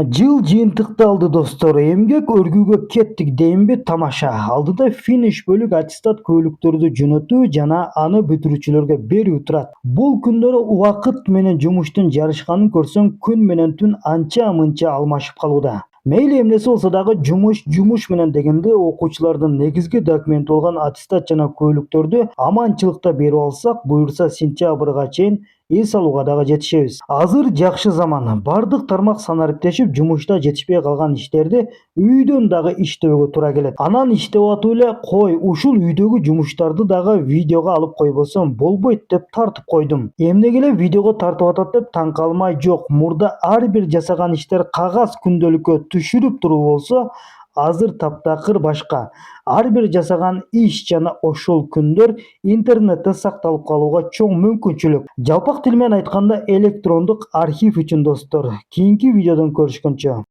Жыл жыйынтыкталды достор. Эмгек өргүүгө кеттик дейинби тамаша. Алдыда финиш бөлүк аттестат көйлөктөрдү жөнөтүү жана аны бүтүрүүчүлөргө берүү турат. Бул күндөрү убакыт менен жумуштун жарышканын көрсөң, күн менен түн анча-мынча алмашып калууда. Мейли эмнеси болсо дагы жумуш менен дегенде окуучулардын негизги документи болгон аттестат жана көйлөктөрдү аманчылыкта берип алсак, буюрса сентябрга чейин эс алууга дагы жетишебиз. Азыр жакшы заман. Бардык тармак санариптешип, жумушта жетишпей калган иштерди үйдөн дагы иштөөгө туура келет. Анан иштеп атып эле кой, ушул үйдөгү жумуштарды дагы видеого алып койбосом болбойт деп тартып койдум. Эмнеге эле видеого тартып атат деп таң калмай жок. Мурда ар бир жасаган иштер кагаз күндөлүккө түшүрүп туруу болсо, азыр таптакыр башка. Ар бир жасаган иш жана ошол күндөр интернетте сакталып калууга чоң мүмкүнчүлүк. Жалпак тил менен айтканда электрондук архив үчүн достор. Кийинки видеодон көрүшкөнчө.